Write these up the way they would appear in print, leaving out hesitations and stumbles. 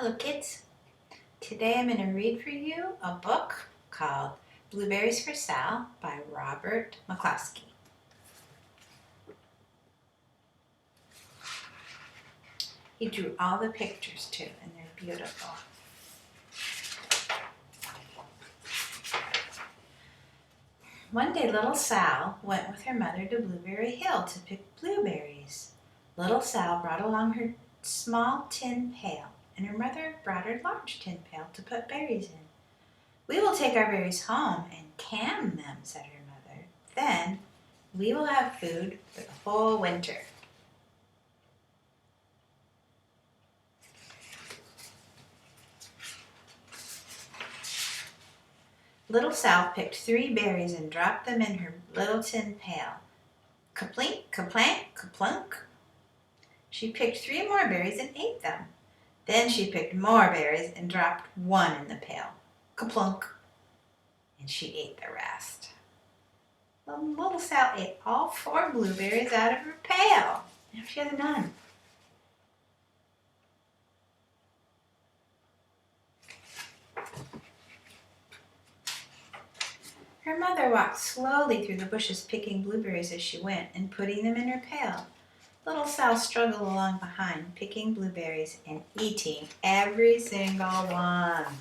Hello kids, today I'm going to read for you a book called Blueberries for Sal by Robert McCloskey. He drew all the pictures too, and they're beautiful. One day little Sal went with her mother to Blueberry Hill to pick blueberries. Little Sal brought along her small tin pail, and her mother brought her large tin pail to put berries in. "We will take our berries home and can them," said her mother. "Then we will have food for the whole winter." Little Sal picked 3 berries and dropped them in her little tin pail. Kaplink, kaplank, kaplunk. She picked 3 more berries and ate them. Then she picked more berries and dropped 1 in the pail. Kaplunk. And she ate the rest. Little Sal ate all 4 blueberries out of her pail. Now she has none. Her mother walked slowly through the bushes picking blueberries as she went and putting them in her pail. Little Sal struggled along behind, picking blueberries and eating every single one.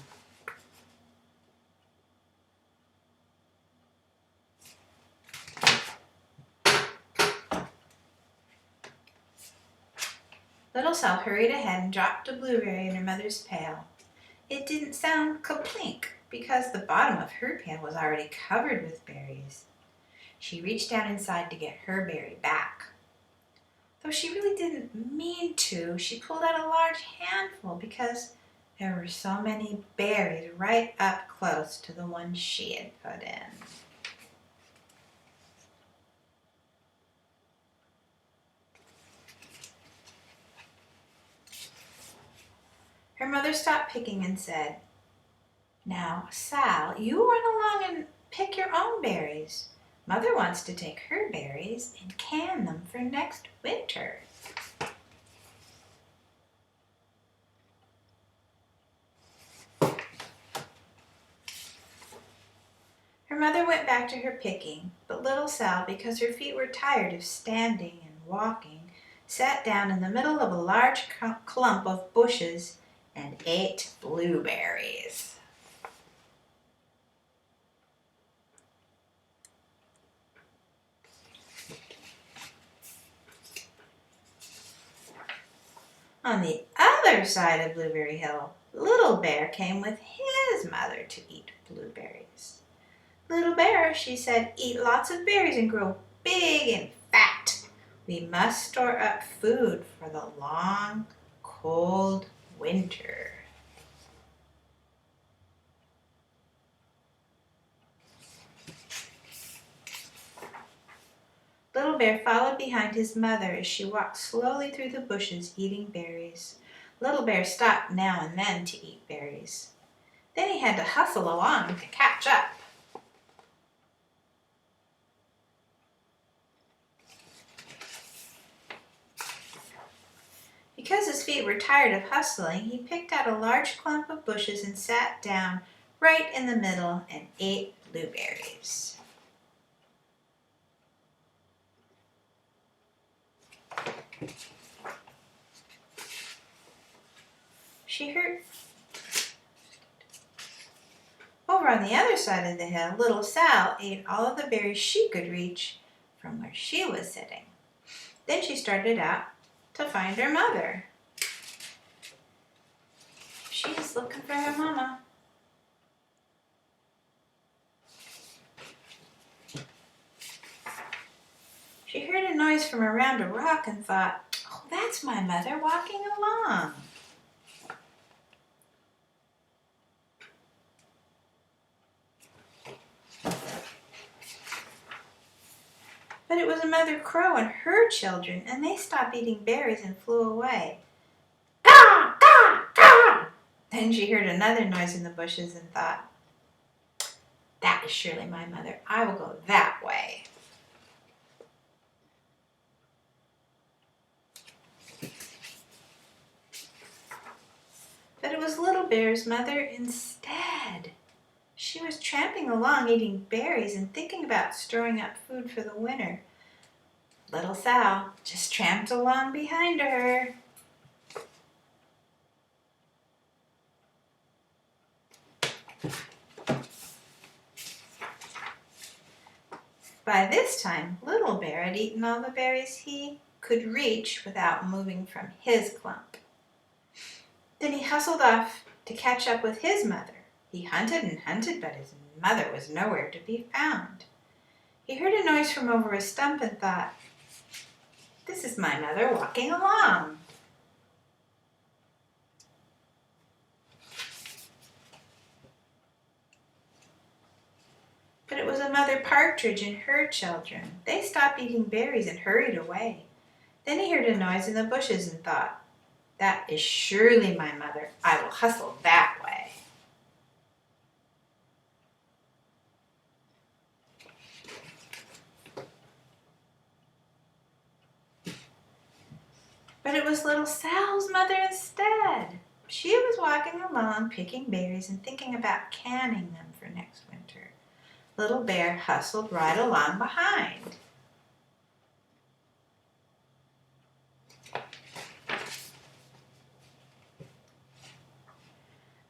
Little Sal hurried ahead and dropped a blueberry in her mother's pail. It didn't sound kaplink because the bottom of her pail was already covered with berries. She reached down inside to get her berry back. Though she really didn't mean to, she pulled out a large handful because there were so many berries right up close to the one she had put in. Her mother stopped picking and said, "Now, Sal, you run along and pick your own berries. Mother wants to take her berries and can them for next winter." Her mother went back to her picking, but little Sal, because her feet were tired of standing and walking, sat down in the middle of a large clump of bushes and ate blueberries. On the other side of Blueberry Hill, Little Bear came with his mother to eat blueberries. "Little Bear," she said, "eat lots of berries and grow big and fat. We must store up food for the long, cold winter." Little Bear followed behind his mother as she walked slowly through the bushes eating berries. Little Bear stopped now and then to eat berries. Then he had to hustle along to catch up. Because his feet were tired of hustling, he picked out a large clump of bushes and sat down right in the middle and ate blueberries. She heard over on the other side of the hill, little Sal ate all of the berries she could reach from where she was sitting. Then she started out to find her mother. She's looking for her mama. She heard a noise from around a rock and thought, "Oh, that's my mother walking along." But it was a mother crow and her children, and they stopped eating berries and flew away. "Caw, caw, caw!" Then she heard another noise in the bushes and thought, "That is surely my mother. I will go that way." But was Little Bear's mother instead. She was tramping along eating berries and thinking about storing up food for the winter. Little Sal just tramped along behind her. By this time, Little Bear had eaten all the berries he could reach without moving from his clump. Then he hustled off to catch up with his mother. He hunted and hunted, but his mother was nowhere to be found. He heard a noise from over a stump and thought, "This is my mother walking along." But it was a mother partridge and her children. They stopped eating berries and hurried away. Then he heard a noise in the bushes and thought, "That is surely my mother. I will hustle that way." But it was Little Sal's mother instead. She was walking along, picking berries and thinking about canning them for next winter. Little Bear hustled right along behind.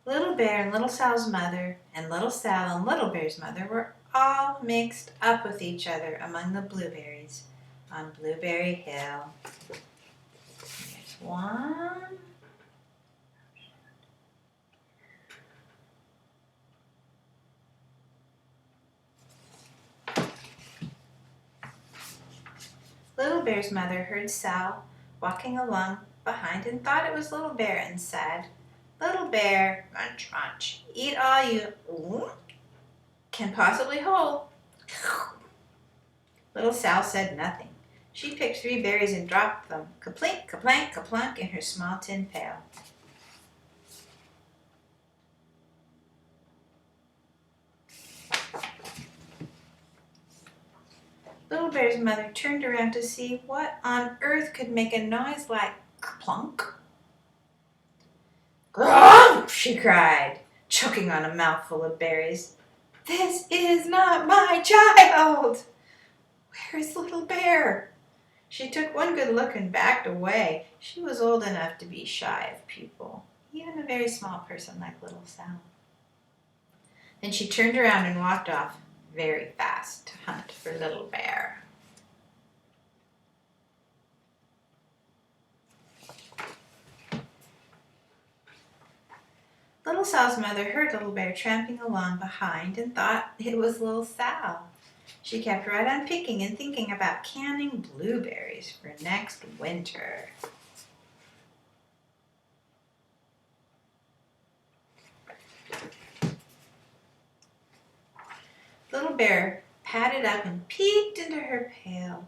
Little Bear and Little Sal's mother and Little Sal and Little Bear's mother were all mixed up with each other among the blueberries on Blueberry Hill. There's one. Little Bear's mother heard Sal walking along behind and thought it was Little Bear and said, "Little Bear, munch, munch, eat all you can possibly hold." Little Sal said nothing. She picked 3 berries and dropped them, kaplink, kaplank, kaplunk, in her small tin pail. Little Bear's mother turned around to see what on earth could make a noise like kaplunk. "Grump!" she cried, choking on a mouthful of berries. "This is not my child! Where is Little Bear?" She took one good look and backed away. She was old enough to be shy of people, even a very small person like Little Sal. Then she turned around and walked off very fast to hunt for Little Bear. Little Sal's mother heard Little Bear tramping along behind and thought it was Little Sal. She kept right on picking and thinking about canning blueberries for next winter. Little Bear padded up and peeked into her pail.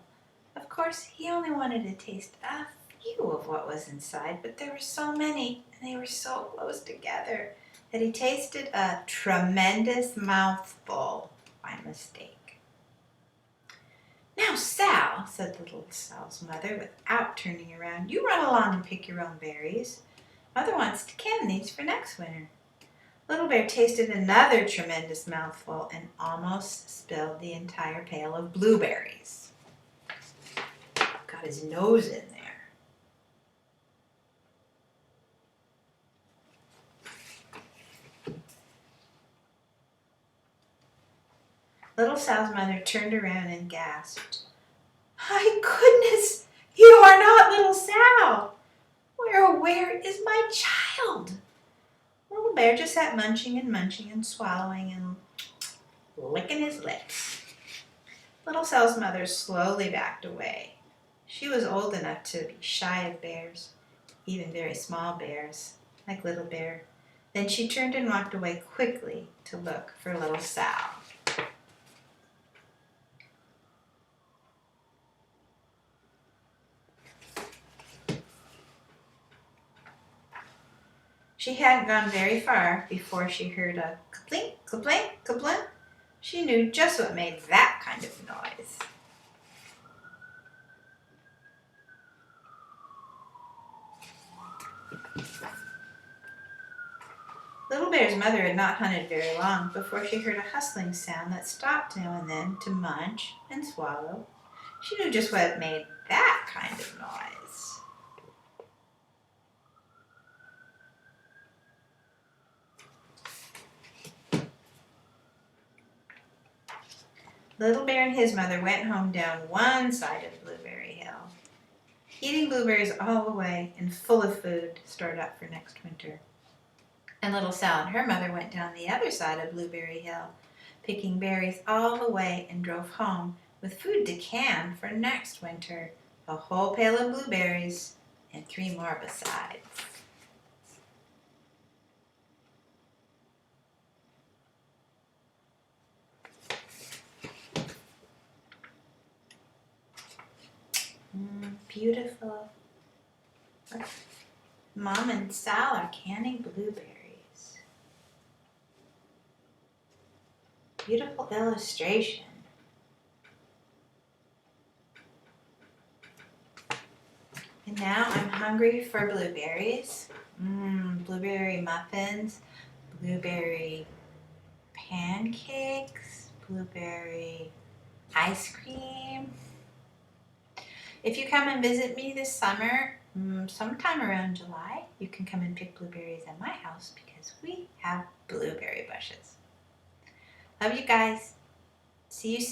Of course, he only wanted to taste a few of what was inside, but there were so many and they were so close together that he tasted a tremendous mouthful by mistake. "Now, Sal," said Little Sal's mother without turning around, "you run along and pick your own berries. Mother wants to can these for next winter." Little Bear tasted another tremendous mouthful and almost spilled the entire pail of blueberries. Got his nose in there. Little Sal's mother turned around and gasped, "My goodness, you are not Little Sal! Where is my child?" Little Bear just sat munching and swallowing and licking his lips. Little Sal's mother slowly backed away. She was old enough to be shy of bears, even very small bears, like Little Bear. Then she turned and walked away quickly to look for Little Sal. She hadn't gone very far before she heard a kaplink, kaplank, kaplunk. She knew just what made that kind of noise. Little Bear's mother had not hunted very long before she heard a hustling sound that stopped now and then to munch and swallow. She knew just what made that kind of noise. Little Bear and his mother went home down one side of Blueberry Hill, eating blueberries all the way and full of food stored up for next winter. And Little Sal and her mother went down the other side of Blueberry Hill, picking berries all the way and drove home with food to can for next winter, a whole pail of blueberries and 3 more besides. Beautiful. Mom and Sal are canning blueberries. Beautiful illustration. And now I'm hungry for blueberries. Blueberry muffins, blueberry pancakes, blueberry ice cream. If you come and visit me this summer, sometime around July, you can come and pick blueberries at my house because we have blueberry bushes. Love you guys. See you soon.